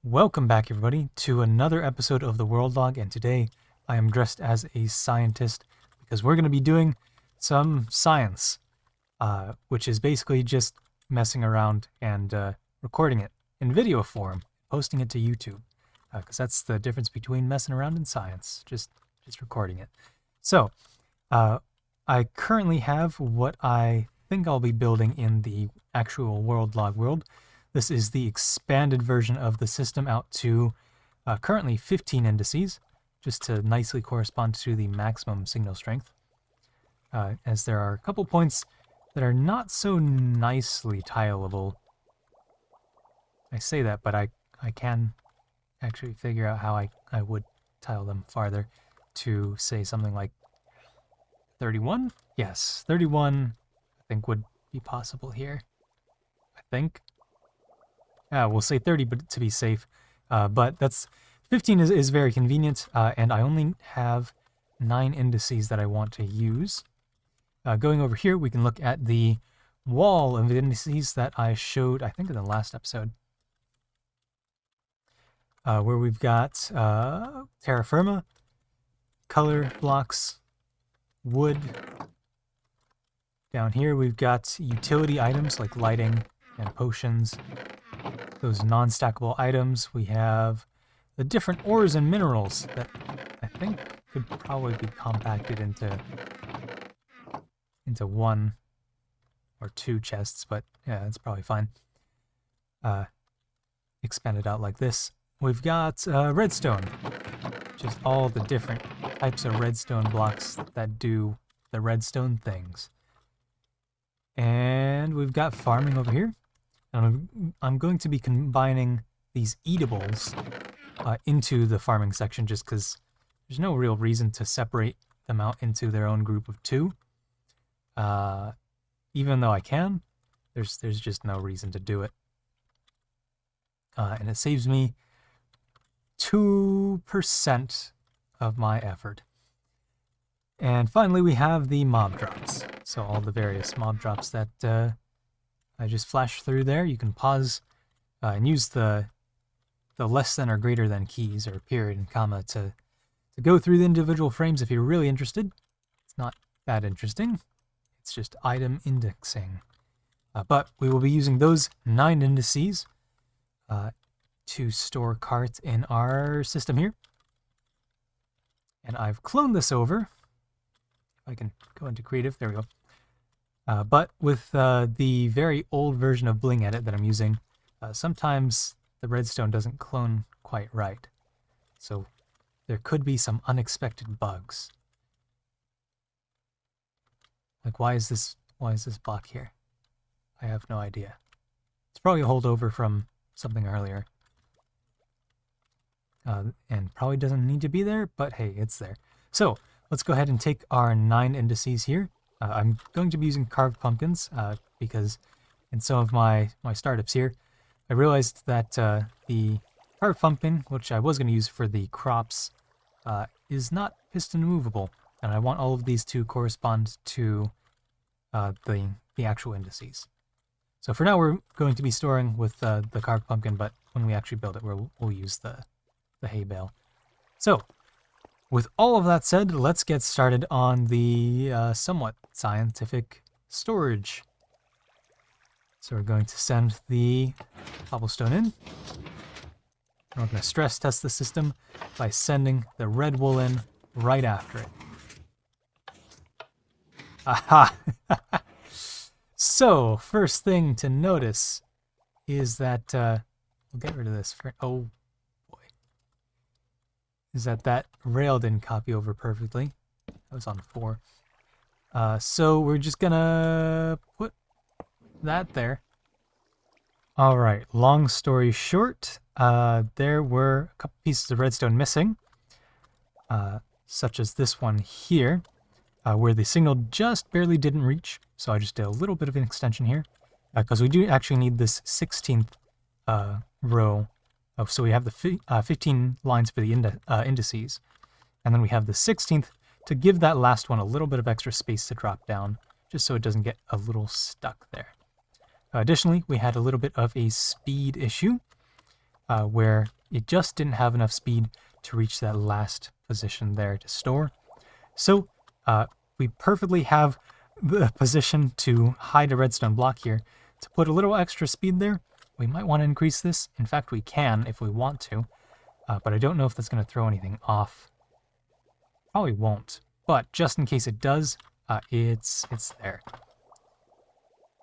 Welcome back, everybody, to another episode of the World Log, and today I am dressed as a scientist because we're going to be doing some science, which is basically just messing around and recording it in video form, posting it to YouTube, because that's the difference between messing around and science, just recording it. So, I currently have what I think I'll be building in the actual World Log world. This is the expanded version of the system out to currently 15 indices, just to nicely correspond to the maximum signal strength, as there are a couple points that are not so nicely tileable. I say that, but I can actually figure out how I would tile them farther to say something like 31? Yes, 31 I think would be possible here. I think. We'll say 30 but to be safe, but that's 15 is very convenient, and I only have 9 indices that I want to use. Going over here, we can look at the wall of indices that I showed, I think, in the last episode, where we've got terra firma, color blocks, wood. Down here, we've got utility items like lighting and potions. Those non-stackable items. We have the different ores and minerals that I think could probably be compacted into one or two chests, but yeah, it's probably fine. Expanded out like this. We've got redstone, just all the different types of redstone blocks that do the redstone things. And we've got farming over here. And I'm going to be combining these eatables into the farming section just because there's no real reason to separate them out into their own group of 2. Even though I can, there's just no reason to do it. And it saves me 2% of my effort. And finally, we have the mob drops. So all the various mob drops that I just flashed through there. You can pause and use the less than or greater than keys, or period and comma, to go through the individual frames if you're really interested. It's not that interesting. It's just item indexing. But we will be using those 9 indices to store carts in our system here. And I've cloned this over. If I can go into creative, there we go. But with the very old version of Bling Edit that I'm using, sometimes the redstone doesn't clone quite right. So there could be some unexpected bugs. Like, why is this block here? I have no idea. It's probably a holdover from something earlier. And probably doesn't need to be there, but hey, it's there. So let's go ahead and take our 9 indices here. I'm going to be using carved pumpkins because in some of my startups here, I realized that the carved pumpkin, which I was going to use for the crops, is not piston movable, and I want all of these to correspond to the actual indices. So for now, we're going to be storing with the carved pumpkin, but when we actually build it, we'll use the hay bale. So, with all of that said, let's get started on the somewhat scientific storage. So we're going to send the cobblestone in. And we're going to stress test the system by sending the red wool in right after it. Aha! So, first thing to notice is that, we'll get rid of this for, oh boy, is that rail didn't copy over perfectly. That was on 4. So we're just gonna put that there. All right, long story short, there were a couple pieces of redstone missing, such as this one here, where the signal just barely didn't reach. So I just did a little bit of an extension here, because we do actually need this 16th row. So we have the 15 lines for the indices, and then we have the 16th to give that last one a little bit of extra space to drop down, just so it doesn't get a little stuck there. Additionally, we had a little bit of a speed issue. where it just didn't have enough speed to reach that last position there to store. So we perfectly have the position to hide a redstone block here. To put a little extra speed there, we might want to increase this. In fact, we can if we want to, but I don't know if that's going to throw anything off. Probably won't, but just in case it does, it's there.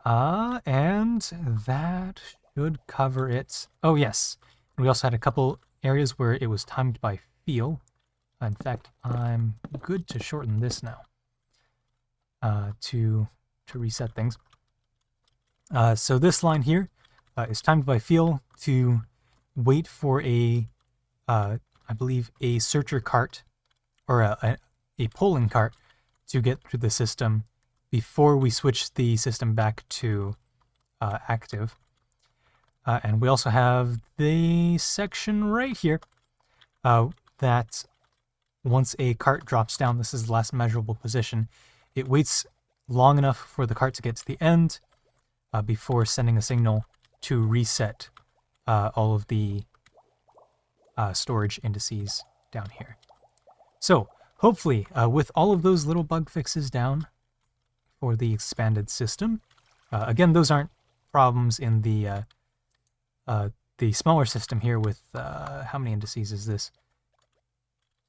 And that should cover it. Oh yes, we also had a couple areas where it was timed by feel. In fact, I'm good to shorten this now to reset things. So this line here is timed by feel to wait for a, I believe, a searcher cart or a polling cart to get through the system before we switch the system back to active. And we also have the section right here that once a cart drops down, this is the last measurable position, it waits long enough for the cart to get to the end before sending a signal to reset all of the storage indices down here. So hopefully with all of those little bug fixes down for the expanded system, again, those aren't problems in the smaller system here with, how many indices is this?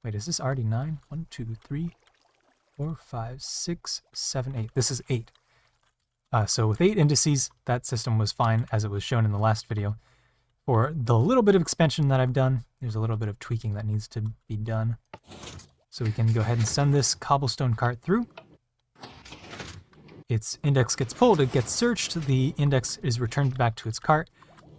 Wait, is this already 9? 1, 2, 3, 4, 5, 6, 7, 8. This is 8. So with 8 indices, that system was fine as it was shown in the last video. For the little bit of expansion that I've done, there's a little bit of tweaking that needs to be done. So we can go ahead and send this cobblestone cart through. Its index gets pulled, it gets searched, the index is returned back to its cart.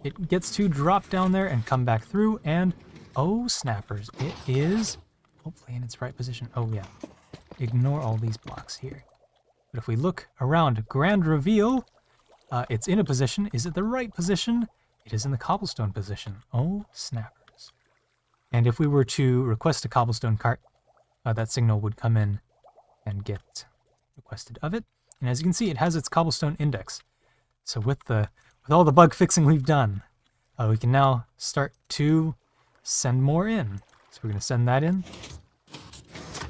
It gets to drop down there and come back through, and oh snappers, it is hopefully in its right position. Oh yeah, ignore all these blocks here. But if we look around, grand reveal, it's in a position. Is it the right position? It is in the cobblestone position. Oh snappers. And if we were to request a cobblestone cart, that signal would come in and get requested of it. And as you can see, it has its cobblestone index. So with all the bug fixing we've done, we can now start to send more in. So we're going to send that in.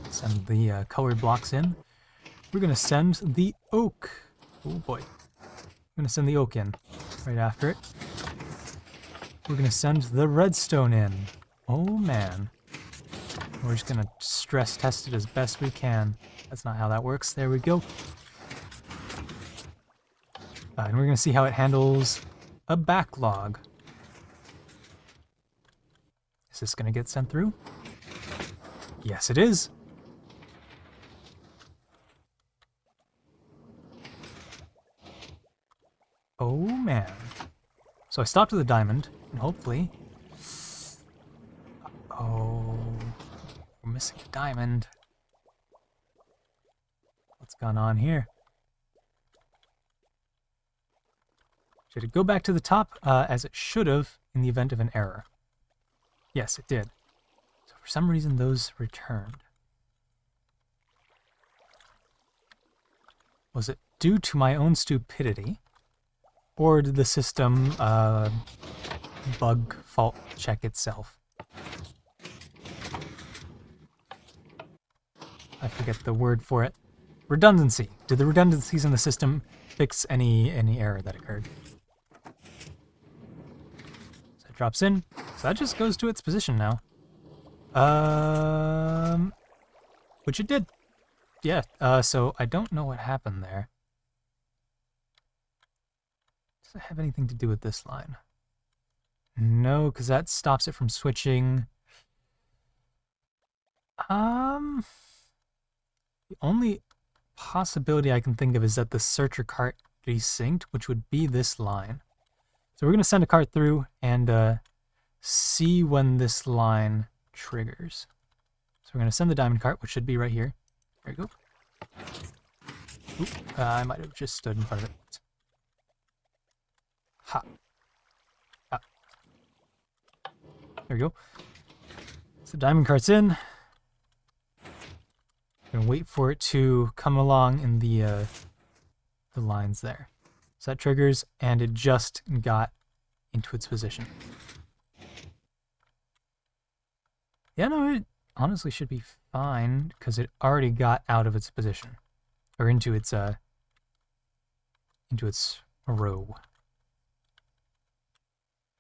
Send the colored blocks in. We're going to send the oak. Oh boy. We're going to send the oak in right after it. We're going to send the redstone in. Oh man. We're just going to stress test it as best we can. That's not how that works. There we go. And we're going to see how it handles a backlog. Is this going to get sent through? Yes, it is. Oh man. So I stopped at the diamond, and hopefully... Oh, we're missing a diamond. What's gone on here? Should it go back to the top, as it should have in the event of an error? Yes, it did. So for some reason, those returned. Was it due to my own stupidity? Or did the system bug fault check itself? I forget the word for it. Redundancy. Did the redundancies in the system fix any error that occurred? So it drops in. So that just goes to its position now. Which it did. Yeah, so I don't know what happened there. Does it have anything to do with this line? No, because that stops it from switching. The only possibility I can think of is that the searcher cart desynced, which would be this line. So we're going to send a cart through and see when this line triggers. So we're going to send the diamond cart, which should be right here. There you go. Oop, I might have just stood in front of it. Ha. Ha. There we go. So the diamond cart's in. And wait for it to come along in the lines there. So that triggers, and it just got into its position. Yeah, no, it honestly should be fine because it already got out of its position or into its row.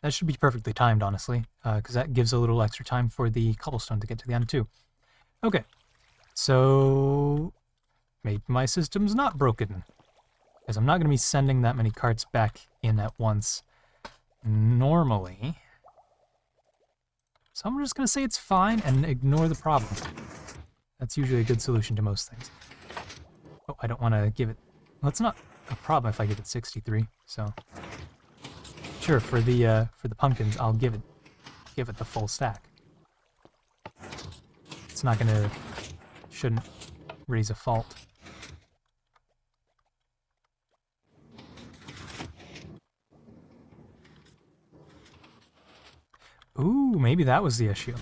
That should be perfectly timed, honestly, because that gives a little extra time for the cobblestone to get to the end too. Okay, so maybe my system's not broken because I'm not going to be sending that many carts back in at once normally. So I'm just going to say it's fine and ignore the problem. That's usually a good solution to most things. Oh, I don't want to give it... Well, it's not a problem if I give it 63, so... Sure, for the pumpkins, I'll give it the full stack. It's not gonna... shouldn't raise a fault. Ooh, maybe that was the issue.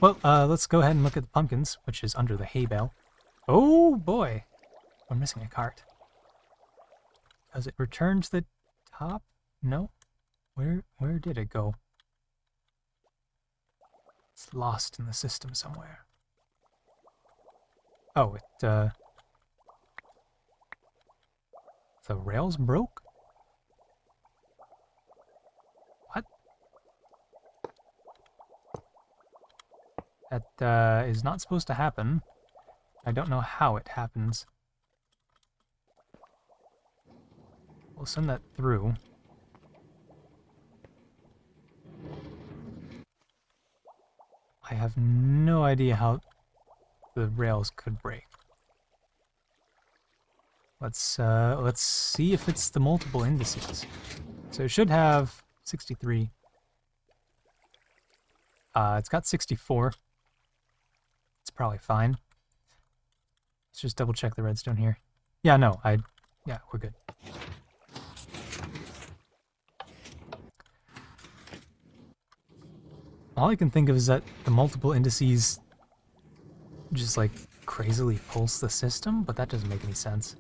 Well, let's go ahead and look at the pumpkins, which is under the hay bale. Oh boy, we're missing a cart. Does it return to the top? No. Where did it go? It's lost in the system somewhere. Oh, the rails broke? What? That is not supposed to happen. I don't know how it happens. We'll send that through. I have no idea how the rails could break. Let's see if it's the multiple indices. So it should have 63. It's got 64. It's probably fine. Let's just double check the redstone here. Yeah, no, yeah, we're good. All I can think of is that the multiple indices just like crazily pulse the system, but that doesn't make any sense.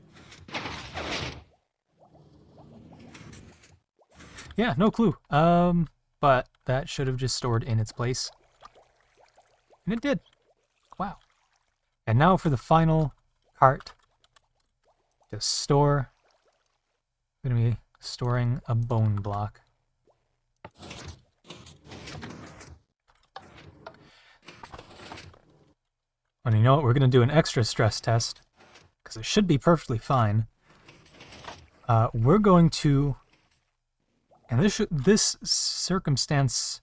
Yeah, no clue. But that should have just stored in its place. And it did. Wow. And now for the final cart to store. I'm going to be storing a bone block. And you know what? We're going to do an extra stress test because it should be perfectly fine. We're going to, and this circumstance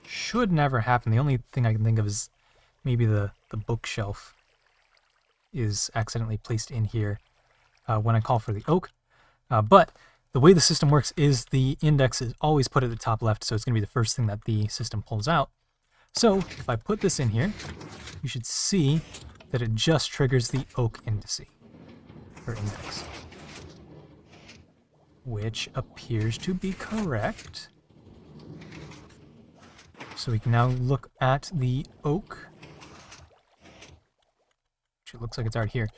should never happen. The only thing I can think of is maybe the bookshelf is accidentally placed in here when I call for the oak. But the way the system works is the index is always put at the top left, so it's going to be the first thing that the system pulls out. So if I put this in here, you should see that it just triggers the oak index, which appears to be correct. So we can now look at the oak. Actually, it looks like it's already here.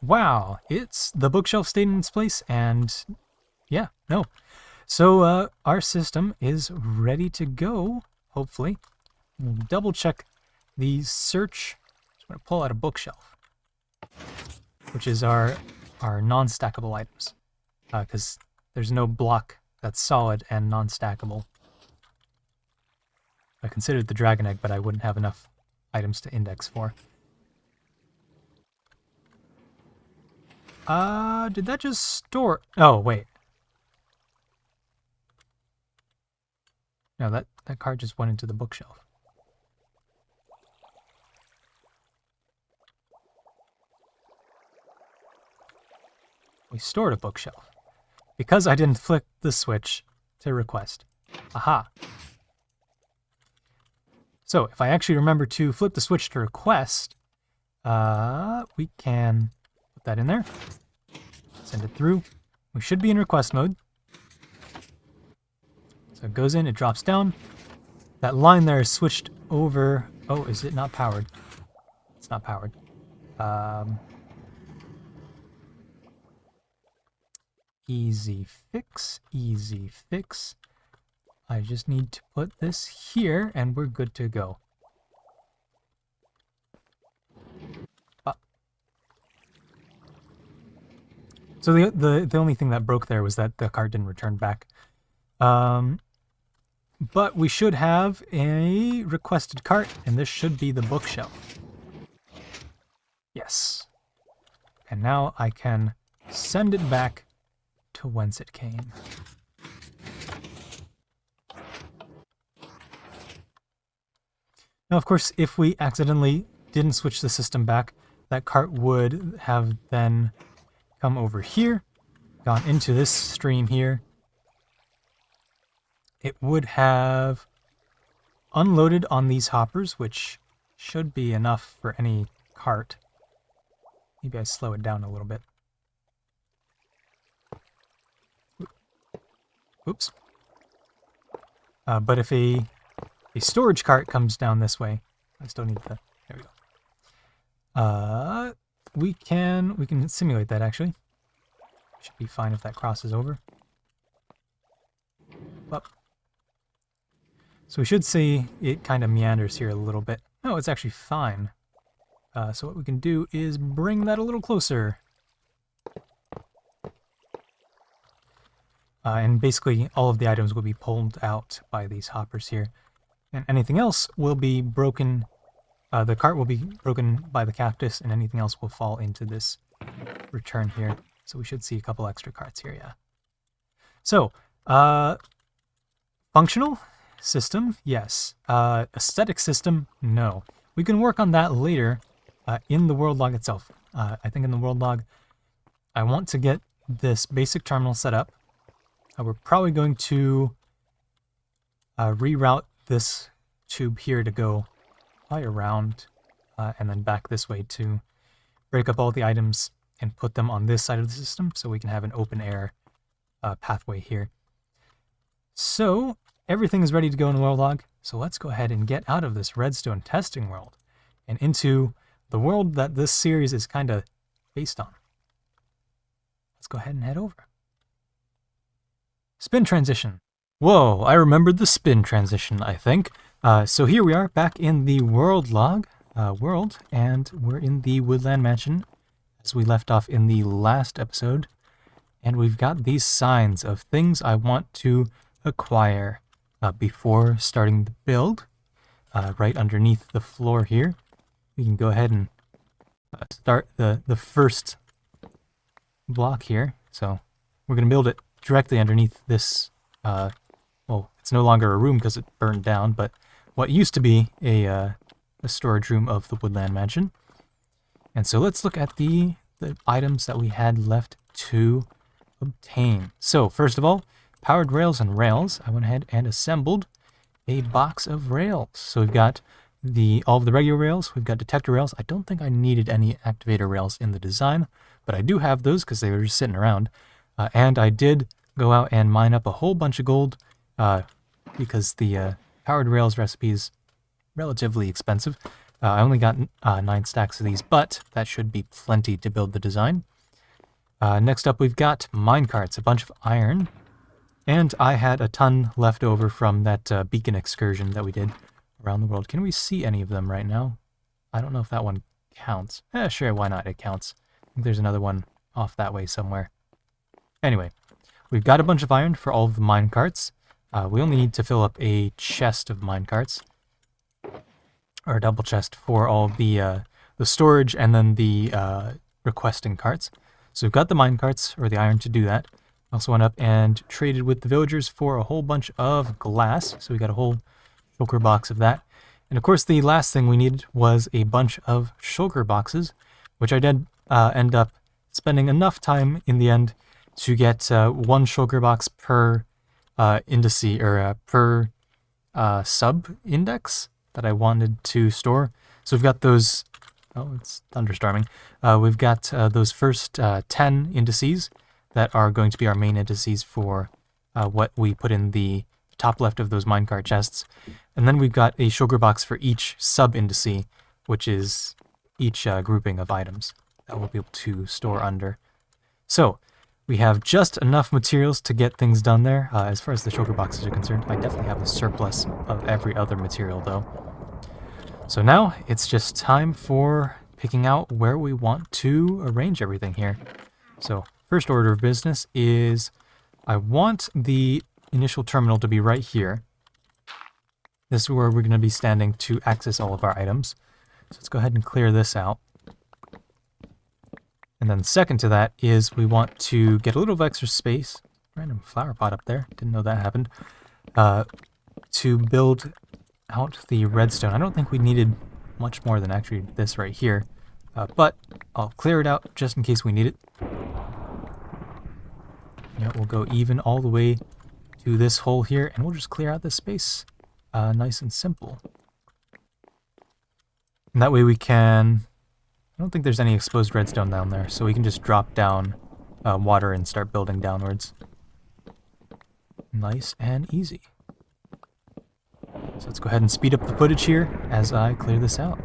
Wow, the bookshelf stayed in its place, and yeah, no. So our system is ready to go, hopefully. We'll double check the search. I'm going to pull out a bookshelf, which is our non-stackable items, because there's no block that's solid and non-stackable. I considered the dragon egg, but I wouldn't have enough items to index for. Did that just store? Oh, wait. No, that card just went into the bookshelf. We stored a bookshelf because I didn't flick the switch to request. Aha. So if I actually remember to flip the switch to request, we can put that in there, send it through. We should be in request mode. So it goes in, it drops down. That line there is switched over. Oh, is it not powered? It's not powered. Easy fix, easy fix. I just need to put this here and we're good to go. So the only thing that broke there was that the card didn't return back. But we should have a requested cart, and this should be the bookshelf. Yes. And now I can send it back to whence it came. Now, of course, if we accidentally didn't switch the system back, that cart would have then come over here, gone into this stream here. It would have unloaded on these hoppers, which should be enough for any cart. Maybe I slow it down a little bit. Oops. But if a storage cart comes down this way, I still need the... There we go. We can simulate that, actually. Should be fine if that crosses over. Up. So we should see it kind of meanders here a little bit. No, it's actually fine. So what we can do is bring that a little closer. And basically all of the items will be pulled out by these hoppers here. And anything else will be broken. The cart will be broken by the cactus, and anything else will fall into this return here. So we should see a couple extra carts here, yeah. So, functional system, yes. Aesthetic system, no. We can work on that later in the world log itself. I think in the world log, I want to get this basic terminal set up. We're probably going to reroute this tube here to go probably around and then back this way to break up all the items and put them on this side of the system so we can have an open air pathway here. So everything is ready to go in the world log. So let's go ahead and get out of this redstone testing world and into the world that this series is kind of based on. Let's go ahead and head over. Spin transition. Whoa, I remembered the spin transition, I think. So here we are back in the world log world, and we're in the Woodland Mansion as we left off in the last episode. And we've got these signs of things I want to acquire before starting the build. Right underneath the floor here, we can go ahead and start the first block here. So we're going to build it directly underneath this, well, it's no longer a room because it burned down, but what used to be a storage room of the Woodland Mansion. And so let's look at the items that we had left to obtain. So first of all, powered rails and rails. I went ahead and assembled a box of rails. So we've got all of the regular rails, we've got detector rails. I don't think I needed any activator rails in the design, but I do have those because they were just sitting around. And I did go out and mine up a whole bunch of gold because the powered rails recipe is relatively expensive. I only got 9 stacks of these, but that should be plenty to build the design. Next up, we've got minecarts, a bunch of iron, and I had a ton left over from that beacon excursion that we did around the world. Can we see any of them right now? I don't know if that one counts. Sure, why not? It counts. I think there's another one off that way somewhere. Anyway, we've got a bunch of iron for all of the minecarts. We only need to fill up a chest of minecarts, or a double chest for all of the storage and then the requesting carts. So we've got the minecarts, or the iron, to do that. Also went up and traded with the villagers for a whole bunch of glass. So we got a whole shulker box of that. And of course the last thing we needed was a bunch of shulker boxes, which I did end up spending enough time in the end to get one shulker box per indice, or per sub-index that I wanted to store. So we've got those... Oh, it's thunderstorming. We've got those first 10 indices that are going to be our main indices for what we put in the top left of those minecart chests. And then we've got a sugar box for each sub-indice, which is each grouping of items that we'll be able to store under. So We have just enough materials to get things done there. As far as the shulker boxes are concerned, I definitely have a surplus of every other material though. So now it's just time for picking out where we want to arrange everything here. So first order of business is I want the initial terminal to be right here. This is where we're going to be standing to access all of our items. So let's go ahead and clear this out. And then second to that is we want to get a little of extra space. Random flower pot up there. Didn't know that happened. To build out the redstone. I don't think we needed much more than actually this right here. But I'll clear it out just in case we need it. Yeah, we'll go even all the way to this hole here, and we'll just clear out this space. Nice and simple. And that way we can... I don't think there's any exposed redstone down there, so we can just drop down water and start building downwards. Nice and easy. So let's go ahead and speed up the footage here as I clear this out.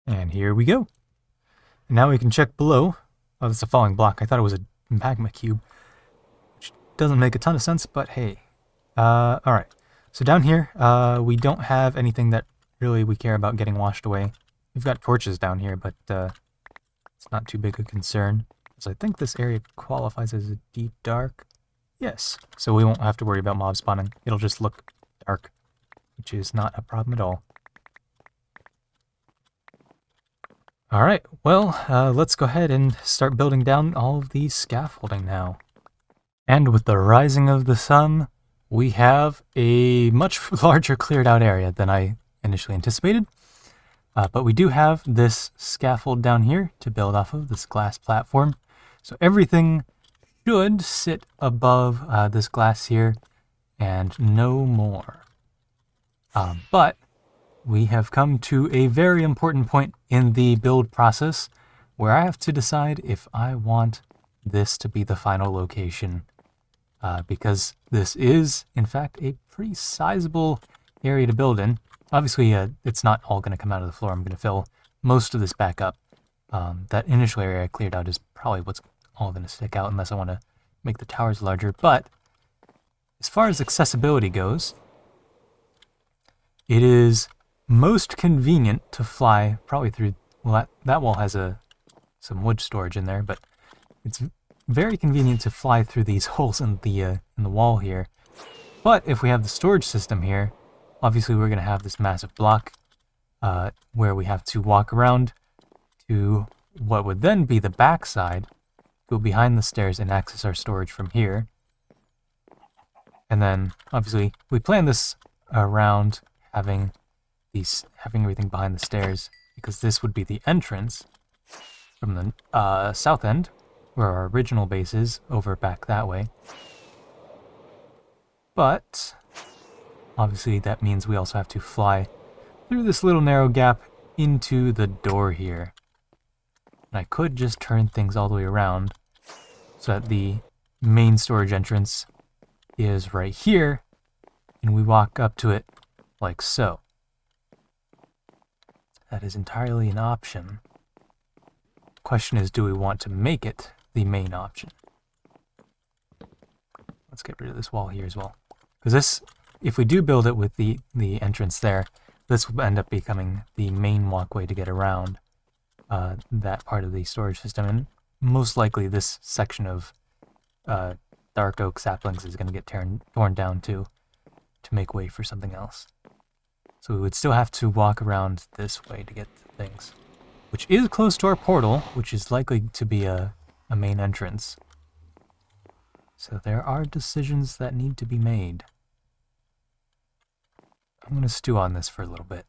And here we go. And now we can check below. Oh, that's a falling block. I thought it was a magma cube. Which doesn't make a ton of sense, but hey. Alright. So down here, we don't have anything that really we care about getting washed away. We've got torches down here, but it's not too big a concern. So I think this area qualifies as a deep dark. Yes. So we won't have to worry about mob spawning. It'll just look dark, which is not a problem at all. Alright, well, let's go ahead and start building down all of the scaffolding now. And with the rising of the sun, we have a much larger cleared out area than I initially anticipated. But we do have this scaffold down here to build off of, this glass platform. So everything should sit above this glass here and no more. But we have come to a very important point in the build process where I have to decide if I want this to be the final location. Because this is, in fact, a pretty sizable area to build in. Obviously, it's not all going to come out of the floor. I'm going to fill most of this back up. That initial area I cleared out is probably what's all going to stick out unless I want to make the towers larger. But as far as accessibility goes, it is most convenient to fly probably through... Well, that wall has some wood storage in there, but it's very convenient to fly through these holes in the wall here. But if we have the storage system here, obviously we're going to have this massive block where we have to walk around to what would then be the back side, go behind the stairs and access our storage from here. And then obviously we plan this around having everything behind the stairs, because this would be the entrance from the south end, where our original base is, over back that way. But obviously that means we also have to fly through this little narrow gap into the door here. And I could just turn things all the way around so that the main storage entrance is right here, and we walk up to it like so. That is entirely an option. The question is, do we want to make it the main option? Let's get rid of this wall here as well. Because this, if we do build it with the entrance there, this will end up becoming the main walkway to get around that part of the storage system. And most likely this section of dark oak saplings is going to get torn down too, to make way for something else. So we would still have to walk around this way to get to things. Which is close to our portal, which is likely to be a main entrance. So there are decisions that need to be made. I'm going to stew on this for a little bit.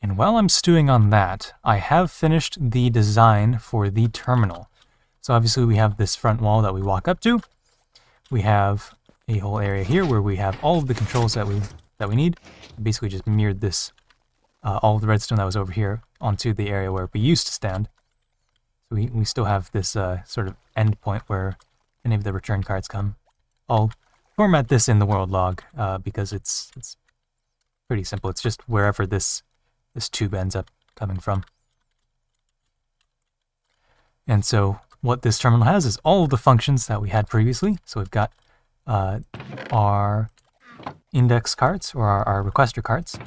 And while I'm stewing on that, I have finished the design for the terminal. So obviously we have this front wall that we walk up to. We have a whole area here where we have all of the controls that we need. Basically just mirrored this, all of the redstone that was over here onto the area where we used to stand. So we still have this sort of end point where any of the return cards come. All format this in the world log because it's pretty simple. It's just wherever this tube ends up coming from. And so what this terminal has is all of the functions that we had previously. So we've got our index carts, or our requester carts.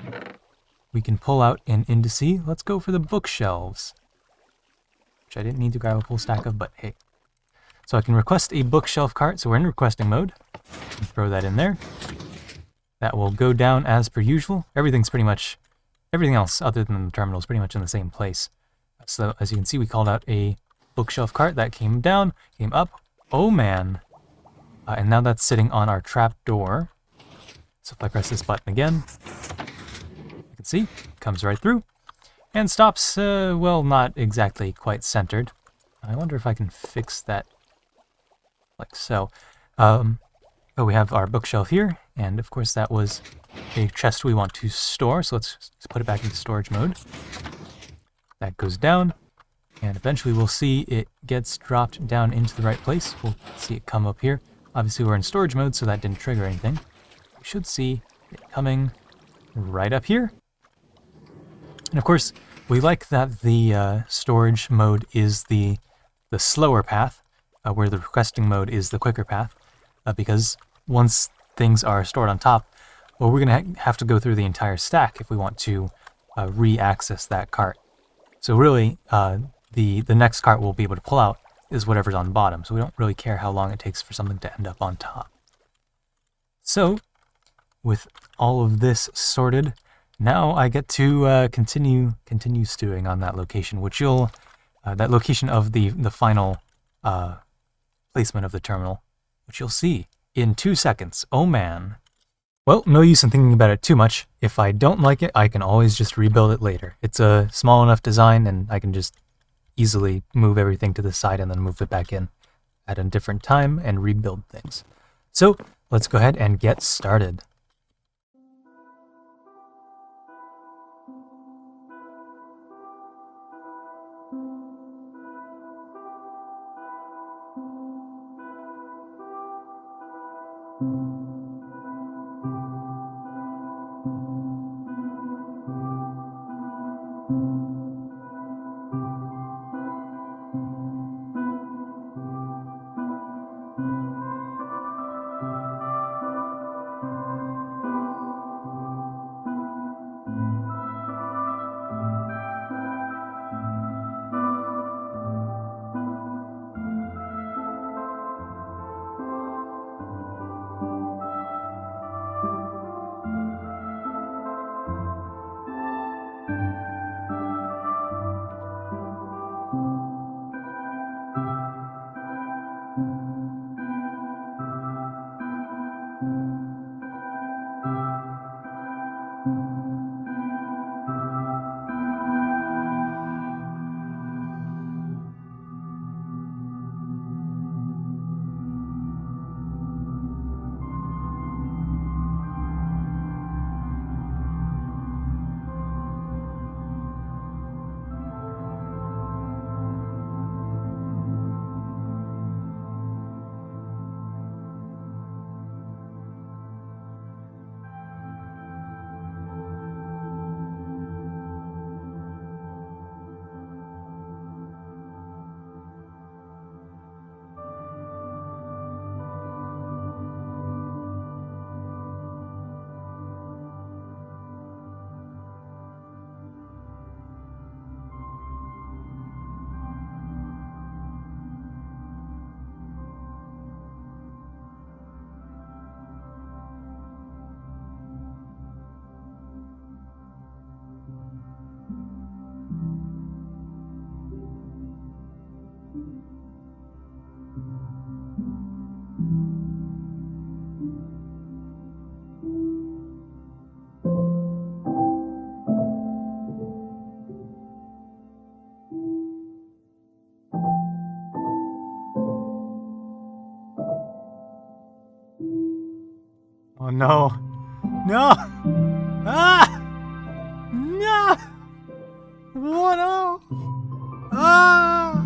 We can pull out an indice. Let's go for the bookshelves, which I didn't need to grab a full stack of, but hey. So I can request a bookshelf cart. So we're in requesting mode. Throw that in there. That will go down as per usual. Everything else other than the terminal is pretty much in the same place. So as you can see, we called out a bookshelf cart that came down, came up. Oh man. And now that's sitting on our trap door. So if I press this button again, you can see, comes right through. And stops, well, not exactly quite centered. I wonder if I can fix that like so. But we have our bookshelf here, and of course that was a chest we want to store, so let's put it back into storage mode. That goes down, and eventually we'll see it gets dropped down into the right place. We'll see it come up here. Obviously we're in storage mode, so that didn't trigger anything. We should see it coming right up here. And of course, we like that the storage mode is the slower path, where the requesting mode is the quicker path, because once things are stored on top, well, we're going to have to go through the entire stack if we want to re-access that cart. So really, the next cart we'll be able to pull out is whatever's on the bottom, so we don't really care how long it takes for something to end up on top. So, with all of this sorted, now I get to continue stewing on that location, which that location of the final placement of the terminal, which you'll see in 2 seconds. Oh man. Well, no use in thinking about it too much. If I don't like it, I can always just rebuild it later. It's a small enough design, and I can just easily move everything to the side and then move it back in at a different time and rebuild things. So let's go ahead and get started. Oh no. No! Ah! No! Oh no! Ah!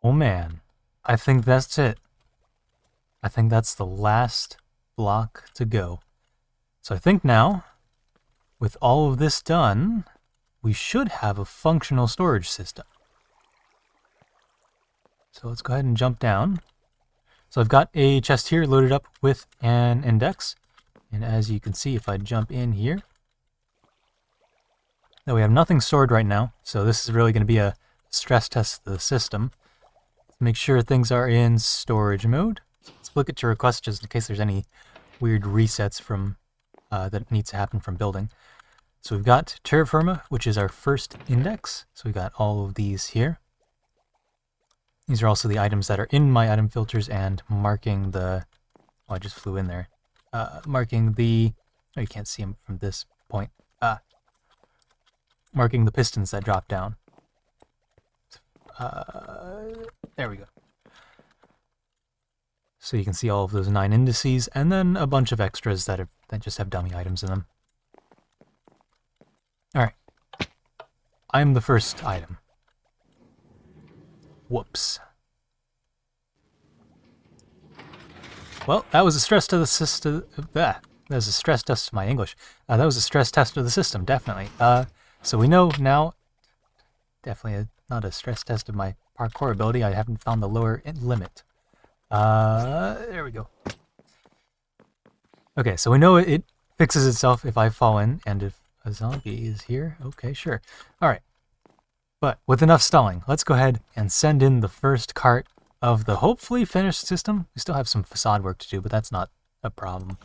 Oh man, I think that's it. I think that's the last block to go. So I think now, with all of this done, we should have a functional storage system. So let's go ahead and jump down. So I've got a chest here loaded up with an index. And as you can see, if I jump in here, now we have nothing stored right now. So this is really going to be a stress test of the system. Make sure things are in storage mode. Let's flick it to request just in case there's any weird resets from that needs to happen from building. So we've got terra firma, which is our first index. So we've got all of these here. These are also the items that are in my item filters and marking the... Oh, I just flew in there. Marking the... Oh, you can't see them from this point. Marking the pistons that drop down. There we go. So you can see all of those 9 indices, and then a bunch of extras that just have dummy items in them. Alright. I'm the first item. Whoops. Well, that was a stress to the system. That was a stress test to my English. That was a stress test of the system, definitely. So we know now, definitely not a stress test of my parkour ability. I haven't found the lower limit. There we go. Okay, so we know it fixes itself if I fall in, and if a zombie is here. Okay, sure. Alright. But with enough stalling, let's go ahead and send in the first cart of the hopefully finished system. We still have some facade work to do, but that's not a problem.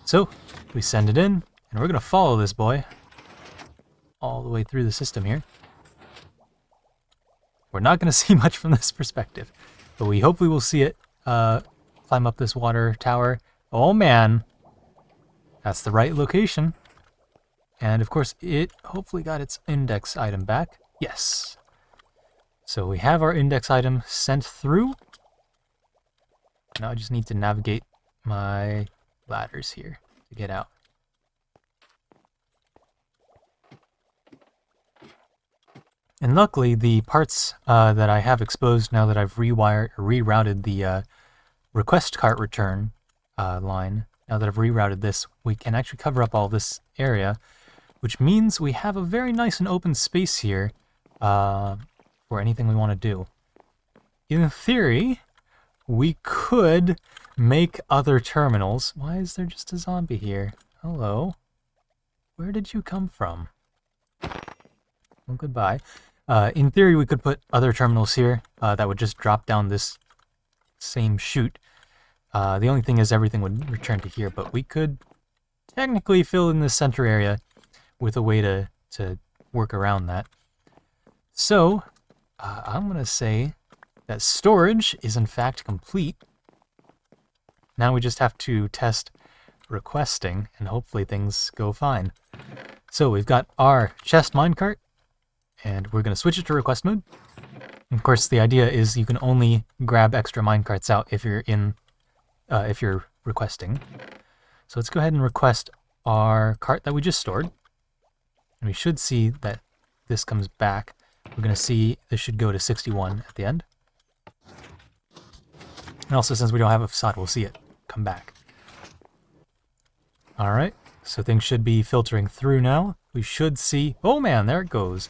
So, we send it in, and we're going to follow this boy all the way through the system here. We're not going to see much from this perspective, but we hopefully will see it climb up this water tower. Oh man, that's the right location. And of course, it hopefully got its index item back. Yes. So we have our index item sent through. Now I just need to navigate my ladders here to get out. And luckily, the parts that I have exposed now that I've rerouted the request cart return line, now that I've rerouted this, we can actually cover up all this area, which means we have a very nice and open space here for anything we want to do. In theory, we could make other terminals. Why is there just a zombie here? Hello? Where did you come from? Well, goodbye. In theory, we could put other terminals here that would just drop down this same chute. The only thing is everything would return to here, but we could technically fill in this center area with a way to work around that. So, I'm going to say that storage is in fact complete. Now we just have to test requesting, and hopefully things go fine. So we've got our chest minecart, and we're going to switch it to request mode. Of course, the idea is you can only grab extra minecarts out if you're requesting. So let's go ahead and request our cart that we just stored. And we should see that this comes back. We're going to see this should go to 61 at the end. And also, since we don't have a facade, we'll see it come back. Alright, so things should be filtering through now. We should see... Oh man, there it goes.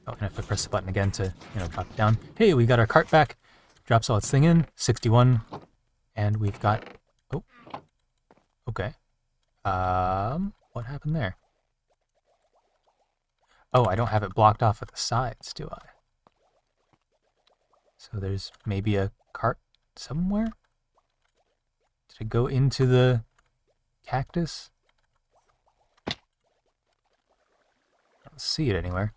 Oh, and if I press the button again to, drop it down. Hey, we got our cart back. Drops all its thing in. 61. And we've got... Oh. Okay. What happened there? Oh, I don't have it blocked off at the sides, do I? So there's maybe a cart somewhere? Did it go into the cactus? I don't see it anywhere.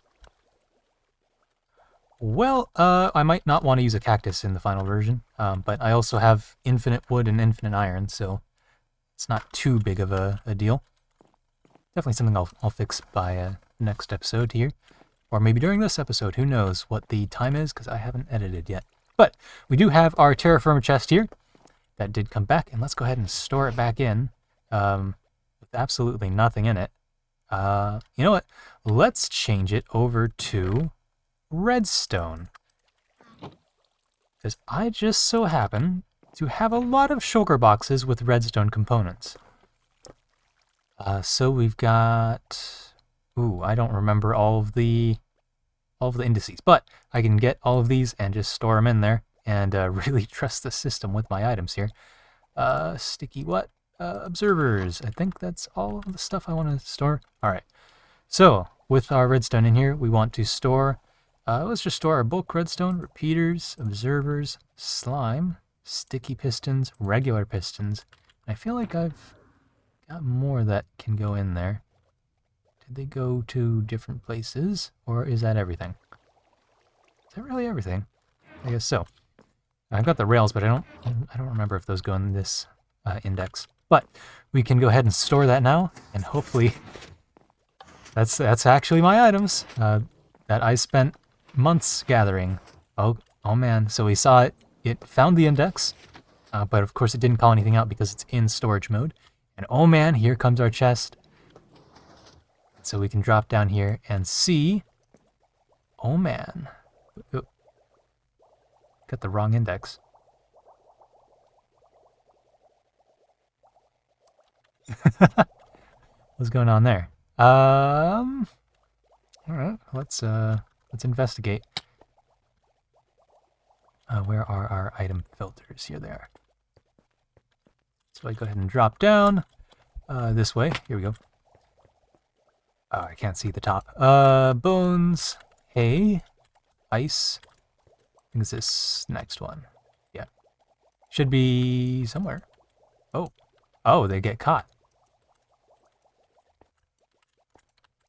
Well, I might not want to use a cactus in the final version, but I also have infinite wood and infinite iron, so it's not too big of a deal. Definitely something I'll fix by next episode here. Or maybe during this episode, who knows what the time is, because I haven't edited yet. But we do have our terra firma chest here. That did come back, and let's go ahead and store it back in with absolutely nothing in it. You know what? Let's change it over to redstone. Because I just so happen to have a lot of shulker boxes with redstone components. So we've got... Ooh, I don't remember all of the indices, but I can get all of these and just store them in there and really trust the system with my items here. Sticky what? Observers. I think that's all of the stuff I want to store. All right. So with our redstone in here, we want to store, let's just store our bulk redstone, repeaters, observers, slime, sticky pistons, regular pistons. I feel like I've got more that can go in there. Did they go to different places, or is that everything? Is that really everything? I guess so. I've got the rails, but I don't remember if those go in this index. But we can go ahead and store that now, and hopefully that's actually my items that I spent months gathering. Oh man! So we saw it. It found the index, but of course it didn't call anything out because it's in storage mode. And oh man, here comes our chest. So we can drop down here and see. Oh man. Got the wrong index. What's going on there? All right, let's investigate. Where are our item filters? Here they are. So I go ahead and drop down this way. Here we go. Oh, I can't see the top. Bones, hay, ice. I think it's this next one. Yeah. Should be somewhere. Oh, they get caught.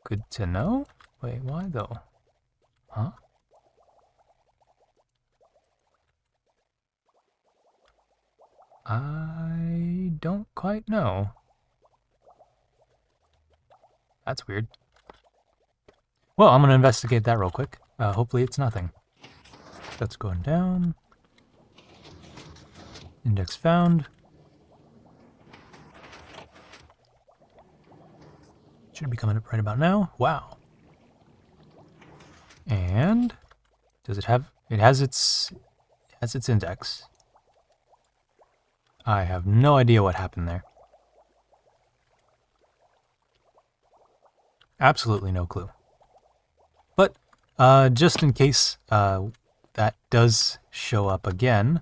Good to know. Wait, why though? Huh? I don't quite know. That's weird. Well, I'm going to investigate that real quick. Hopefully it's nothing. That's going down. Index found. Should be coming up right about now. Wow. And does it have... It has its index. I have no idea what happened there. Absolutely no clue. But just in case that does show up again,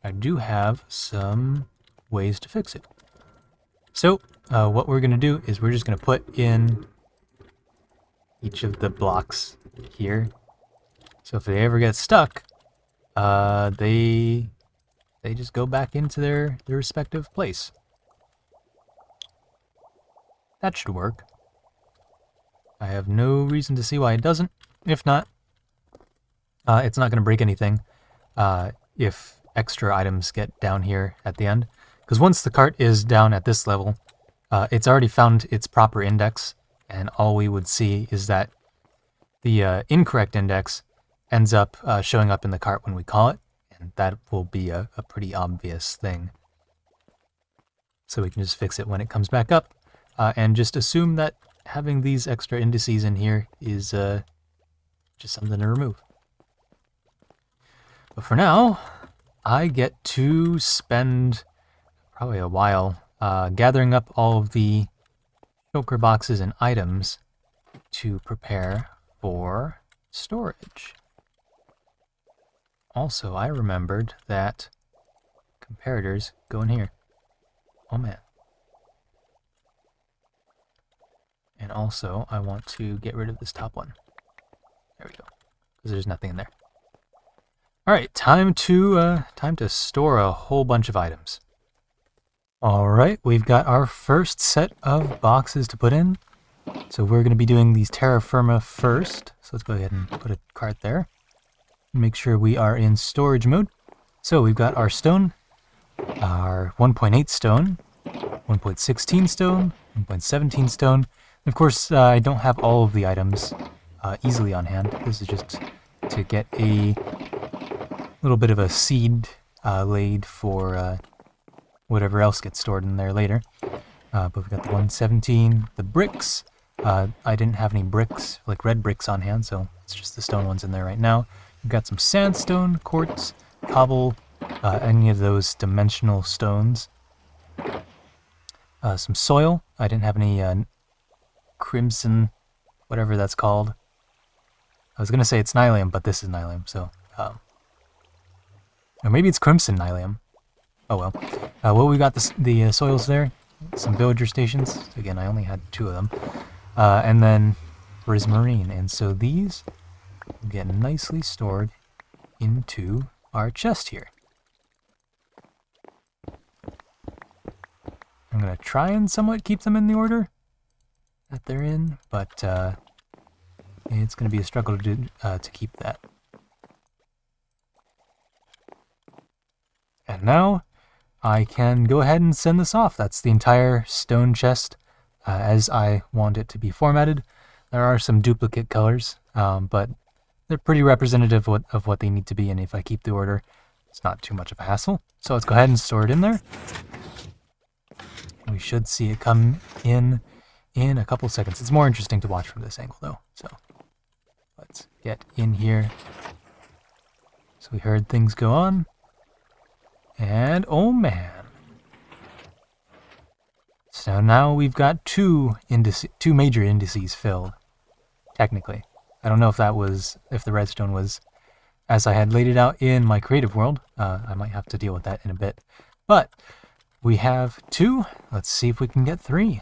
I do have some ways to fix it. So what we're going to do is we're just going to put in each of the blocks here. So if they ever get stuck, they just go back into their respective place. That should work. I have no reason to see why it doesn't. If not, it's not going to break anything if extra items get down here at the end. Because once the cart is down at this level, it's already found its proper index, and all we would see is that the incorrect index ends up showing up in the cart when we call it, and that will be a pretty obvious thing. So we can just fix it when it comes back up, and just assume that having these extra indices in here is just something to remove. But for now, I get to spend probably a while gathering up all of the shulker boxes and items to prepare for storage. Also, I remembered that comparators go in here. Oh man. And also, I want to get rid of this top one. There we go. Because there's nothing in there. Alright, time to store a whole bunch of items. Alright, we've got our first set of boxes to put in. So we're going to be doing these terra firma first. So let's go ahead and put a cart there. Make sure we are in storage mode. So we've got our stone, our 1.8 stone, 1.16 stone, 1.17 stone. Of course, I don't have all of the items easily on hand. This is just to get a little bit of a seed laid for whatever else gets stored in there later. But we've got the 117, the bricks, I didn't have any bricks, like red bricks on hand, so it's just the stone ones in there right now. We've got some sandstone, quartz, cobble, any of those dimensional stones. Some soil. I didn't have any crimson, whatever that's called. I was going to say it's nylium, but this is nylium, so... or maybe it's crimson nylium. Oh well. Well, we got the soils there. Some villager stations. Again, I only had 2 of them. And then prismarine. And so these get nicely stored into our chest here. I'm going to try and somewhat keep them in the order that they're in, but it's going to be a struggle to keep that. And now I can go ahead and send this off. That's the entire stone chest as I want it to be formatted. There are some duplicate colors, but they're pretty representative of what they need to be, and if I keep the order, it's not too much of a hassle. So let's go ahead and store it in there. We should see it come in a couple seconds. It's more interesting to watch from this angle, though. So let's get in here. So we heard things go on. And, oh man. So now we've got two major indices filled, technically. I don't know if the redstone was as I had laid it out in my creative world. I might have to deal with that in a bit. But we have 2. Let's see if we can get 3.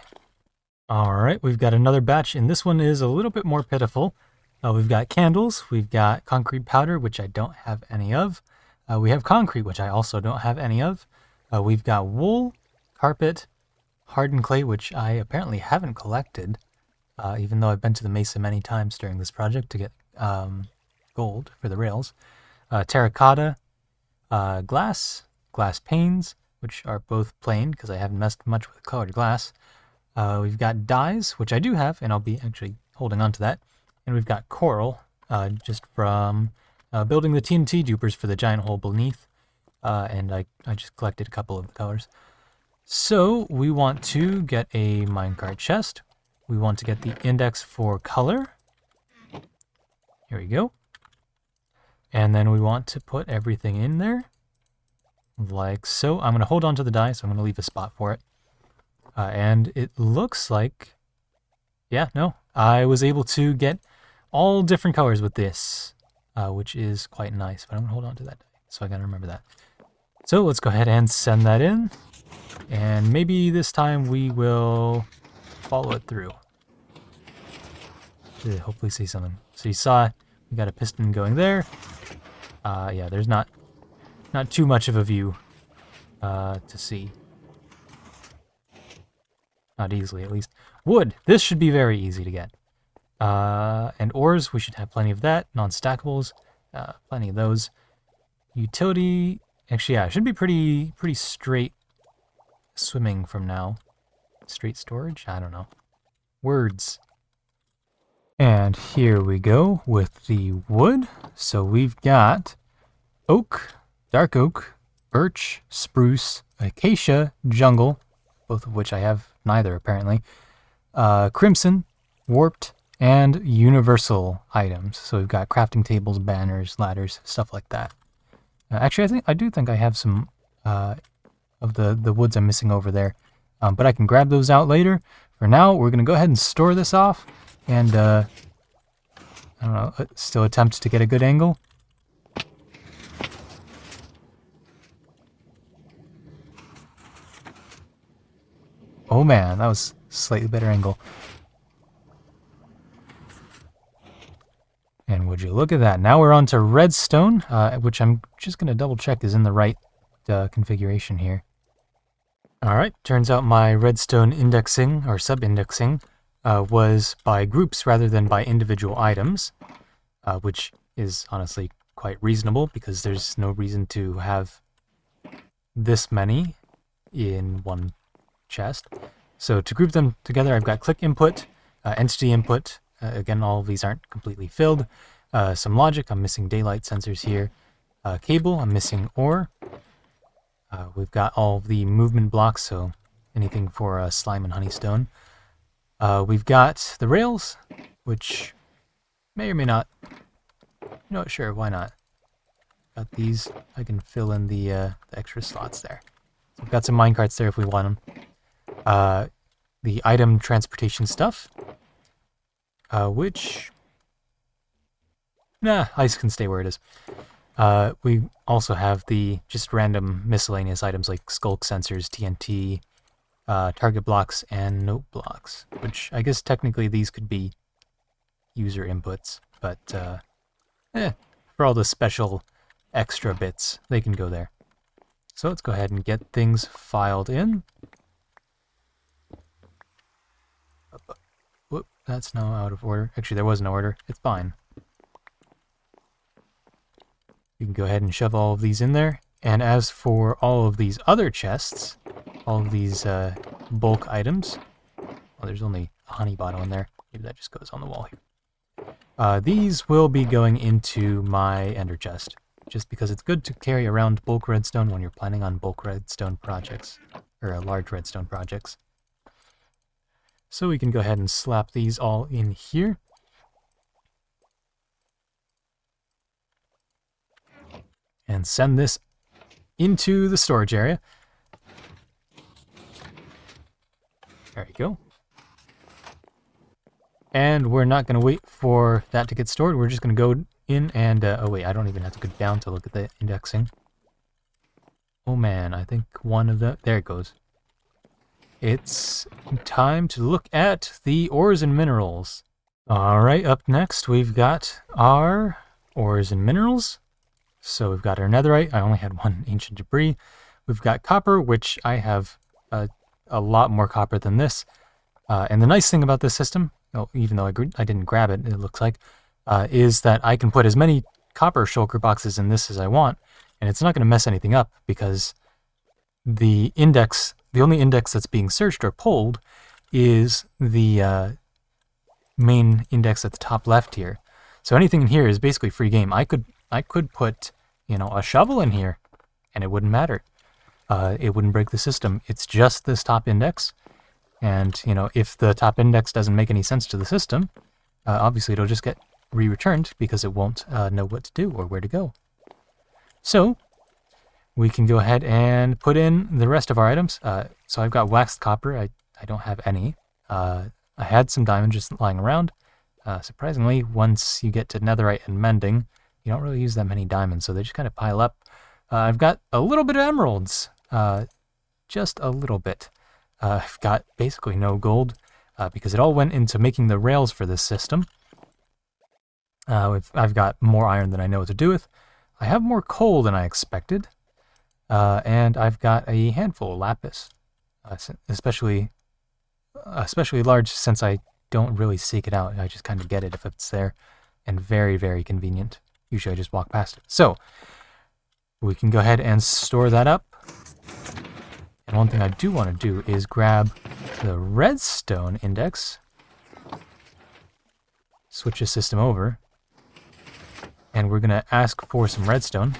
Alright, we've got another batch, and this one is a little bit more pitiful. We've got candles, we've got concrete powder, which I don't have any of. We have concrete, which I also don't have any of. We've got wool, carpet, hardened clay, which I apparently haven't collected, even though I've been to the mesa many times during this project to get gold for the rails. Terracotta, glass panes, which are both plain because I haven't messed much with colored glass. We've got dyes, which I do have, and I'll be actually holding on to that. And we've got coral, just from building the TNT dupers for the giant hole beneath. And I just collected a couple of the colors. So we want to get a minecart chest. We want to get the index for color. Here we go. And then we want to put everything in there. Like so. I'm going to hold on to the die, so I'm going to leave a spot for it. And it looks like... yeah, no. I was able to get all different colors with this, which is quite nice. But I'm going to hold on to that die, so I got to remember that. So let's go ahead and send that in. And maybe this time we will follow it through. To hopefully see something. So you saw we got a piston going there. Yeah, there's not too much of a view to see. Not easily, at least. Wood. This should be very easy to get. And ores, we should have plenty of that. Non-stackables, plenty of those. Utility, actually, yeah, it should be pretty straight swimming from now. Straight storage? I don't know. Words. And here we go with the wood. So we've got oak, dark oak, birch, spruce, acacia, jungle, both of which I have neither apparently, crimson, warped, and universal items. So we've got crafting tables, banners, ladders, stuff like that. Actually, I do think I have some of the woods I'm missing over there, but I can grab those out later. For now, we're going to go ahead and store this off, and I don't know, still attempt to get a good angle. Oh man, that was a slightly better angle. And would you look at that? Now we're on to redstone, which I'm just going to double check is in the right configuration here. Alright, turns out my redstone indexing, or sub-indexing, was by groups rather than by individual items, which is honestly quite reasonable because there's no reason to have this many in one chest. So to group them together, I've got click input, entity input. Again, all of these aren't completely filled. Some logic, I'm missing daylight sensors here. Cable, I'm missing ore. We've got all of the movement blocks, so anything for slime and honeystone. We've got the rails, which may or may not. No, sure, why not? Got these. I can fill in the extra slots there. So we've got some minecarts there if we want them. The item transportation stuff, which... Nah, ice can stay where it is. We also have the just random miscellaneous items like skulk sensors, TNT, target blocks, and note blocks, which I guess technically these could be user inputs, but for all the special extra bits, they can go there. So let's go ahead and get things filed in. Whoop, that's now out of order. Actually, there was no order. It's fine. You can go ahead and shove all of these in there. And as for all of these other chests, all of these bulk items, well, there's only a honey bottle in there. Maybe that just goes on the wall here. These will be going into my ender chest, just because it's good to carry around bulk redstone when you're planning on bulk redstone projects, or large redstone projects. So we can go ahead and slap these all in here. And send this into the storage area. There you go. And we're not going to wait for that to get stored. We're just going to go in and... oh wait, I don't even have to go down to look at the indexing. Oh man, I think one of the... There it goes. It's time to look at the ores and minerals. Alright, up next we've got our ores and minerals. So we've got our netherite. I only had one ancient debris. We've got copper, which I have a lot more copper than this. And the nice thing about this system, even though I didn't grab it, it looks like, is that I can put as many copper shulker boxes in this as I want, and it's not going to mess anything up because the only index that's being searched or pulled is the main index at the top left here. So anything in here is basically free game. I could put, a shovel in here, and it wouldn't matter. It wouldn't break the system. It's just this top index, and if the top index doesn't make any sense to the system, obviously it'll just get re-returned because it won't know what to do or where to go. So we can go ahead and put in the rest of our items. So I've got waxed copper. I don't have any. I had some diamond just lying around. Surprisingly, once you get to netherite and mending, you don't really use that many diamonds, so they just kind of pile up. I've got a little bit of emeralds, just a little bit. I've got basically no gold because it all went into making the rails for this system. I've got more iron than I know what to do with. I have more coal than I expected, and I've got a handful of lapis, especially large since I don't really seek it out. I just kind of get it if it's there, and very, very convenient. Usually I just walk past it. So we can go ahead and store that up. And one thing I do want to do is grab the redstone index, switch the system over, and we're going to ask for some redstone.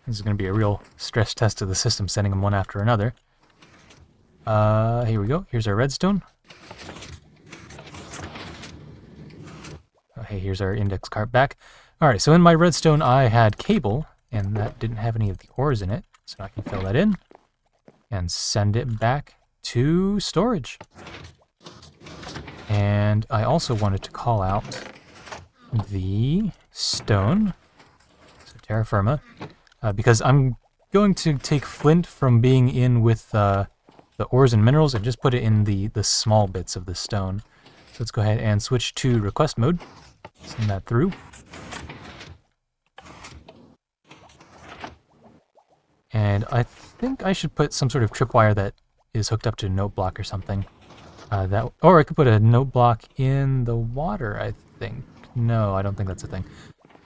This is going to be a real stress test of the system, sending them one after another. Here we go. Here's our redstone. Oh, hey, here's our index cart back. Alright, so in my redstone I had cable, and that didn't have any of the ores in it, so I can fill that in and send it back to storage. And I also wanted to call out the stone, so terra firma, because I'm going to take flint from being in with the ores and minerals and just put it in the small bits of the stone. So let's go ahead and switch to request mode. Send that through. And I think I should put some sort of tripwire that is hooked up to a note block or something. Or I could put a note block in the water, I think. No, I don't think that's a thing.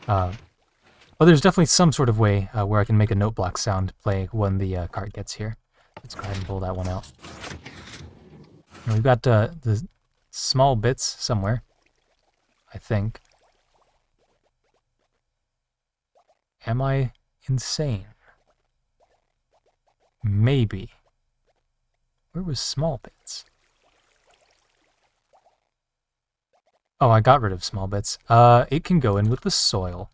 But there's definitely some sort of way where I can make a note block sound play when the cart gets here. Let's go ahead and pull that one out. And we've got the small bits somewhere, I think. Am I insane? maybe. Where was small bits? Oh, I got rid of small bits. It can go in with the soil.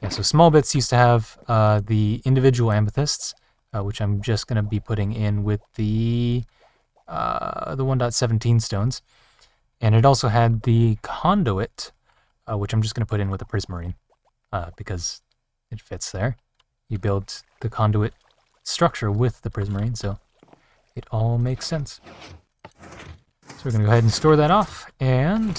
Yeah, so small bits used to have the individual amethysts, which I'm just going to be putting in with the 1.17 stones. And it also had the conduit, which I'm just going to put in with the prismarine, because it fits there. You build the conduit structure with the prismarine, so it all makes sense. So we're going to go ahead and store that off. And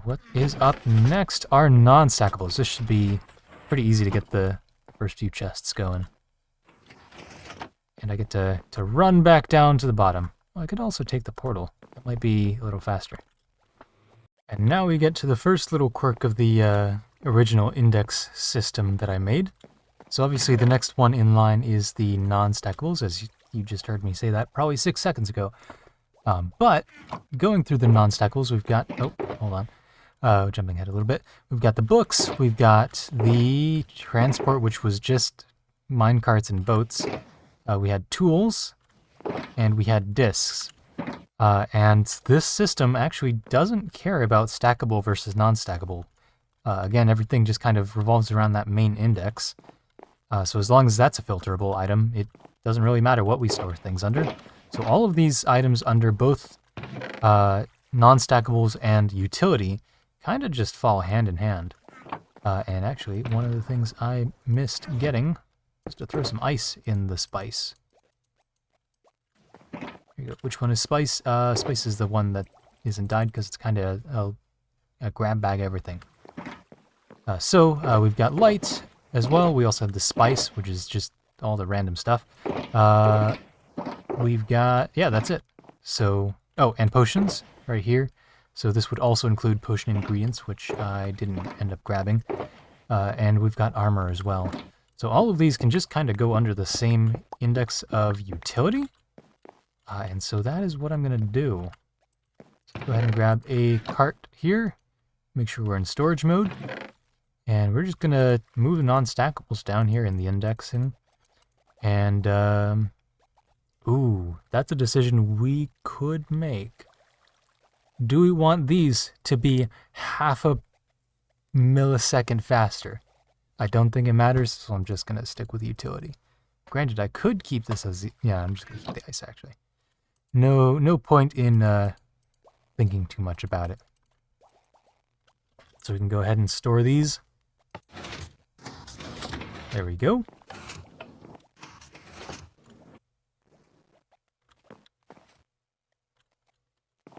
what is up next are non-stackables. This should be pretty easy to get the first few chests going. And I get to run back down to the bottom. Well, I could also take the portal. That might be a little faster. And now we get to the first little quirk of the original index system that I made. So obviously the next one in line is the non-stackables, as you just heard me say that probably 6 seconds ago. But going through the non-stackables, we've got... Oh, hold on. Jumping ahead a little bit. We've got the books, we've got the transport, which was just minecarts and boats. We had tools, and we had discs. And this system actually doesn't care about stackable versus non-stackable. Again, everything just kind of revolves around that main index. So as long as that's a filterable item, it doesn't really matter what we store things under. So all of these items under both non-stackables and utility kind of just fall hand in hand. And actually, one of the things I missed getting was to throw some ice in the spice. Here you go. Which one is spice? Spice is the one that isn't dyed because it's kind of a grab bag everything. So we've got light as well. We also have the spice, which is just all the random stuff. We've got, yeah, that's it. So, oh, and potions right here. So this would also include potion ingredients, which I didn't end up grabbing. And we've got armor as well. So all of these can just kind of go under the same index of utility. And so that is what I'm going to do. So go ahead and grab a cart here. Make sure we're in storage mode. And we're just going to move the non-stackables down here in the indexing. And, ooh, that's a decision we could make. Do we want these to be half a millisecond faster? I don't think it matters, so I'm just going to stick with utility. Granted, I could keep this as... Yeah, I'm just going to keep the ice, actually. No point in thinking too much about it. So we can go ahead and store these. There we go.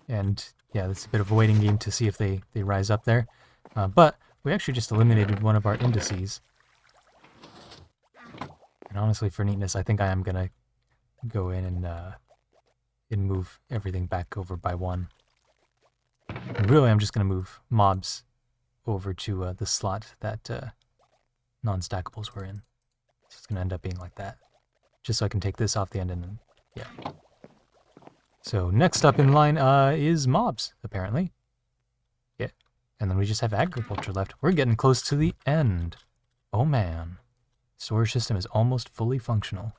And yeah, that's a bit of a waiting game to see if they rise up there. But we actually just eliminated one of our indices. And honestly, for neatness, I think I am going to go in and move everything back over by one. And really, I'm just going to move mobs over to the slot that non-stackables were in. So it's going to end up being like that. Just so I can take this off the end and then, yeah. So next up in line is mobs, apparently. Yeah. And then we just have agriculture left. We're getting close to the end. Oh man. Storage system is almost fully functional.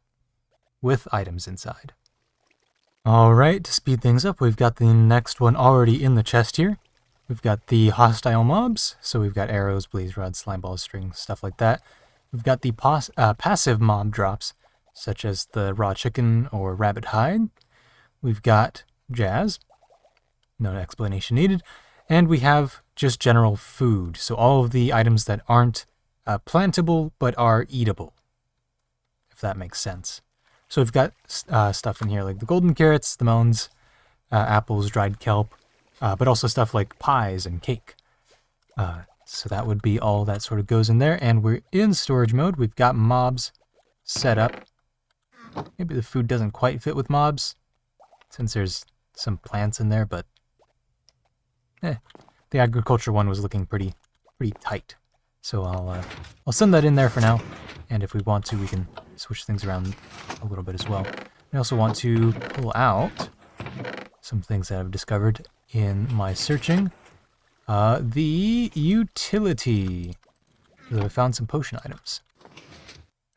With items inside. Alright, to speed things up, we've got the next one already in the chest here. We've got the hostile mobs. So we've got arrows, blaze rods, slime balls, strings, stuff like that. We've got the passive mob drops, such as the raw chicken or rabbit hide. We've got jazz, no explanation needed, and we have just general food, so all of the items that aren't plantable but are eatable, if that makes sense. So we've got stuff in here like the golden carrots, the melons, apples, dried kelp, but also stuff like pies and cake. So that would be all that sort of goes in there, and we're in storage mode. We've got mobs set up. Maybe the food doesn't quite fit with mobs, since there's some plants in there, but the agriculture one was looking pretty tight. So I'll send that in there for now, and if we want to, we can switch things around a little bit as well. I also want to pull out some things that I've discovered in my searching. The utility. So I found some potion items.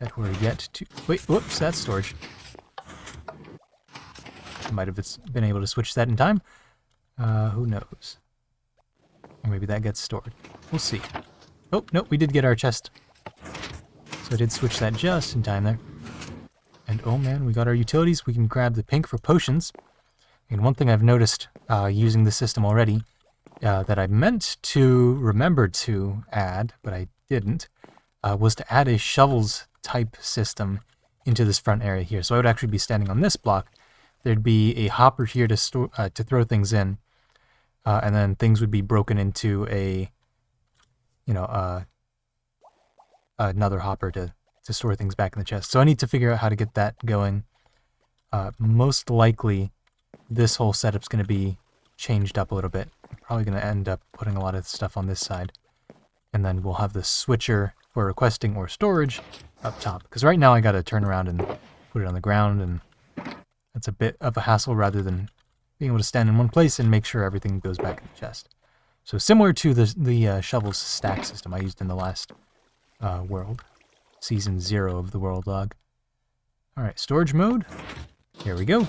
that we're yet to... Wait, whoops, that's storage. Might have been able to switch that in time. Who knows? Or maybe that gets stored. We'll see. Oh, no, we did get our chest. So I did switch that just in time there. And oh man, we got our utilities. We can grab the pink for potions. And one thing I've noticed using the system already that I meant to remember to add, but I didn't, was to add a shovels type system into this front area here. So I would actually be standing on this block. There'd be a hopper here to store to throw things in, and then things would be broken into a, another hopper to store things back in the chest. So I need to figure out how to get that going. Most likely, this whole setup's going to be changed up a little bit. I'm probably going to end up putting a lot of stuff on this side, and then we'll have the switcher for requesting or storage up top. Because right now I got to turn around and put it on the ground, and that's a bit of a hassle rather than being able to stand in one place and make sure everything goes back in the chest. So similar to the shovels stack system I used in the last world, Season 0 of the world log. Alright, storage mode. Here we go.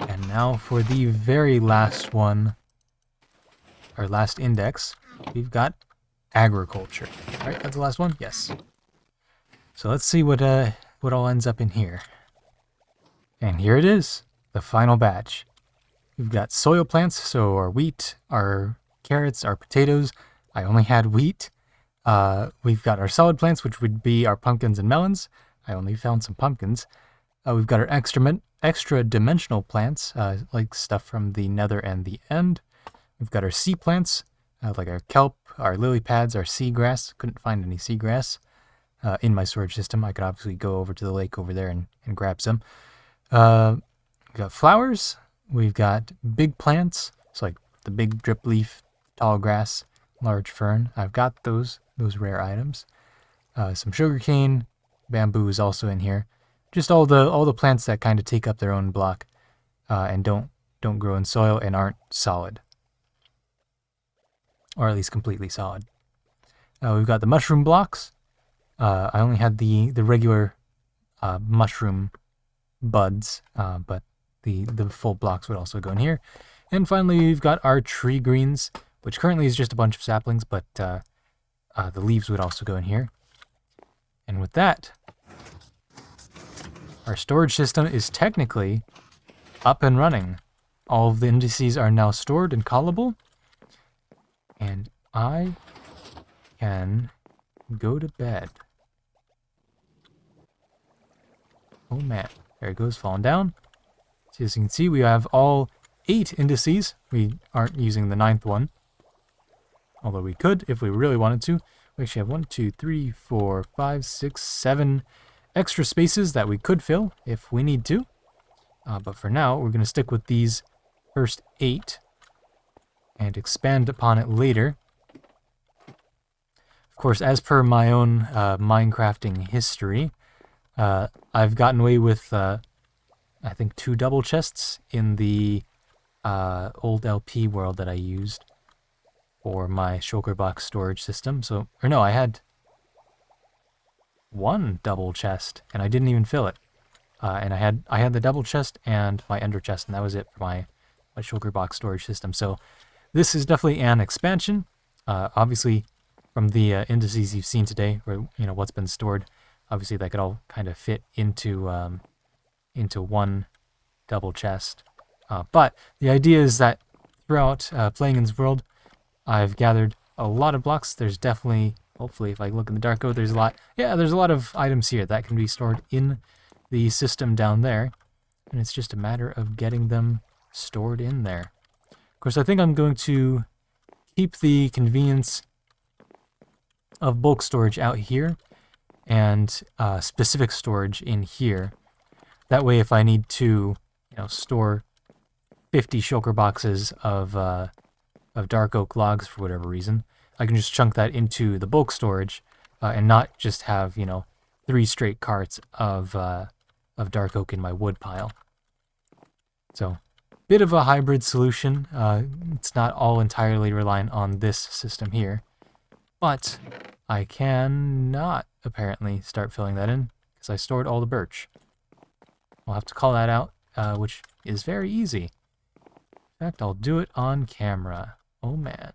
And now for the very last one, our last index, we've got agriculture. Alright, that's the last one? Yes. So let's see what all ends up in here. And here it is, the final batch. We've got soil plants, so our wheat, our carrots, our potatoes. I only had wheat. We've got our solid plants, which would be our pumpkins and melons. I only found some pumpkins. We've got our extra dimensional plants, like stuff from the nether and the end. We've got our sea plants, like our kelp, our lily pads, our seagrass. Couldn't find any seagrass in my storage system. I could obviously go over to the lake over there and grab some. We've got flowers. We've got big plants, so like the big drip leaf, tall grass, large fern. I've got those rare items. Some sugarcane, bamboo is also in here. Just all the plants that kind of take up their own block and don't grow in soil and aren't solid, or at least completely solid. We've got the mushroom blocks. I only had the regular mushroom buds, but the full blocks would also go in here. And finally, we've got our tree greens, which currently is just a bunch of saplings, but the leaves would also go in here. And with that, our storage system is technically up and running. All of the indices are now stored and callable, and I can go to bed. Oh man, there it goes, falling down. So as you can see, we have all 8 indices. We aren't using the 9th one, although we could if we really wanted to. We actually have 1, 2, 3, 4, 5, 6, 7 extra spaces that we could fill if we need to. But for now, we're going to stick with these first 8 and expand upon it later. Of course, as per my own Minecrafting history, I've gotten away with, I think, 2 double chests in the old LP world that I used for my shulker box storage system. So, or no, I had 1 double chest, and I didn't even fill it. And I had the double chest and my ender chest, and that was it for my shulker box storage system. So this is definitely an expansion. Obviously, from the indices you've seen today, where what's been stored, obviously that could all kind of fit into 1 double chest. But the idea is that throughout playing in this world, I've gathered a lot of blocks. There's definitely, hopefully, if I look in the dark, there's a lot. Yeah, there's a lot of items here that can be stored in the system down there, and it's just a matter of getting them stored in there. Of course, I think I'm going to keep the convenience of bulk storage out here and specific storage in here. That way, if I need to, store 50 shulker boxes of dark oak logs for whatever reason, I can just chunk that into the bulk storage and not just have 3 straight carts of dark oak in my wood pile. So, bit of a hybrid solution. It's not all entirely reliant on this system here, but I can not apparently start filling that in because I stored all the birch. I'll have to call that out, which is very easy. In fact, I'll do it on camera. Oh man.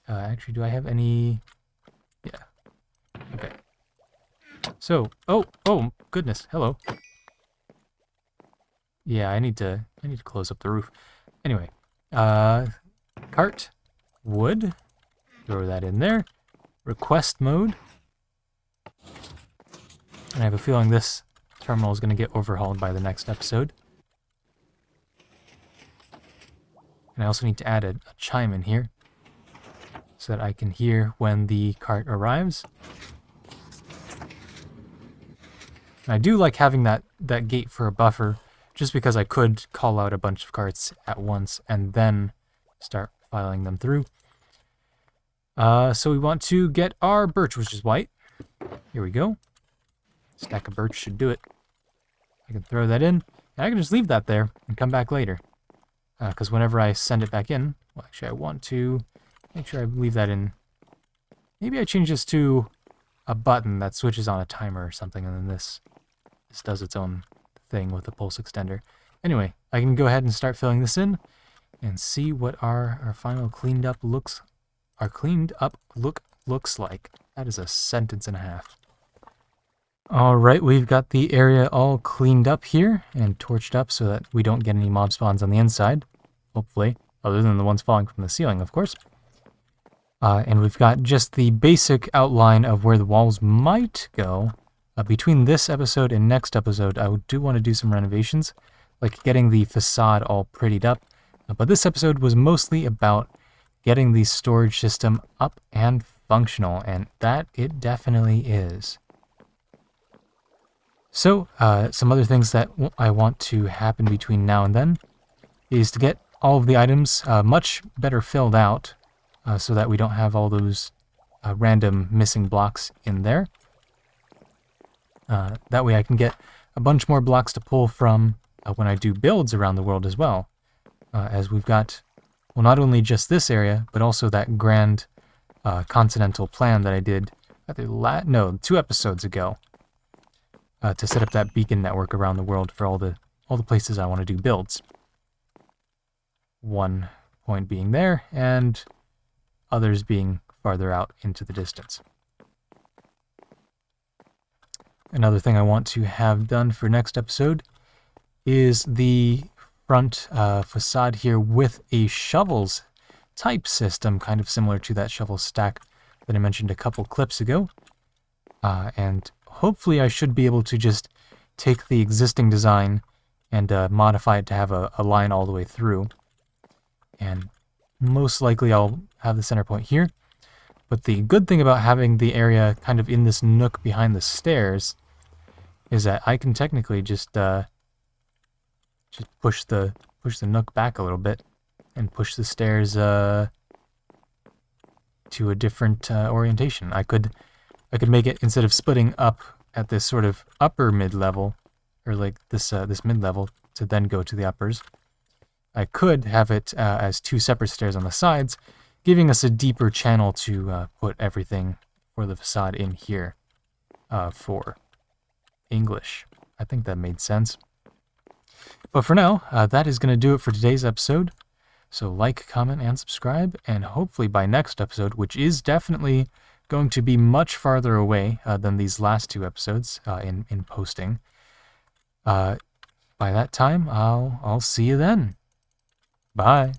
Actually, do I have any? Yeah. Okay. So, oh goodness, hello. Yeah, I need to close up the roof. Anyway, cart, wood, throw that in there. Request mode. And I have a feeling this terminal is going to get overhauled by the next episode. And I also need to add a chime in here so that I can hear when the cart arrives. And I do like having that gate for a buffer, just because I could call out a bunch of carts at once and then start filing them through. So we want to get our birch, which is white. Here we go. Stack of birch should do it. I can throw that in, and I can just leave that there and come back later. Because whenever I send it back in, well, actually I want to make sure I leave that in. Maybe I change this to a button that switches on a timer or something, and then this does its own thing with the pulse extender. Anyway, I can go ahead and start filling this in and see what our final cleaned up look looks like. That is a sentence and a half. Alright, we've got the area all cleaned up here and torched up so that we don't get any mob spawns on the inside, hopefully, other than the ones falling from the ceiling, of course. And we've got just the basic outline of where the walls might go. Between this episode and next episode, I do want to do some renovations, like getting the facade all prettied up. But this episode was mostly about getting the storage system up and functional, and that it definitely is. So, some other things that I want to happen between now and then is to get all of the items much better filled out so that we don't have all those random missing blocks in there. That way I can get a bunch more blocks to pull from when I do builds around the world as well. As we've got, well, not only just this area, but also that grand continental plan that I did, 2 episodes ago. To set up that beacon network around the world for all the places I want to do builds. One point being there, and others being farther out into the distance. Another thing I want to have done for next episode is the front facade here with a shovels type system, kind of similar to that shovel stack that I mentioned a couple clips ago. And hopefully I should be able to just take the existing design and modify it to have a line all the way through. And most likely I'll have the center point here. But the good thing about having the area kind of in this nook behind the stairs is that I can technically just push the nook back a little bit and push the stairs to a different orientation. I could make it, instead of splitting up at this sort of upper mid-level, or like this mid-level, to then go to the uppers, I could have it as 2 separate stairs on the sides, giving us a deeper channel to put everything for the facade in here for English. I think that made sense. But for now, that is going to do it for today's episode. So like, comment, and subscribe, and hopefully by next episode, which is definitely going to be much farther away than these last 2 episodes in posting. By that time, I'll see you then. Bye.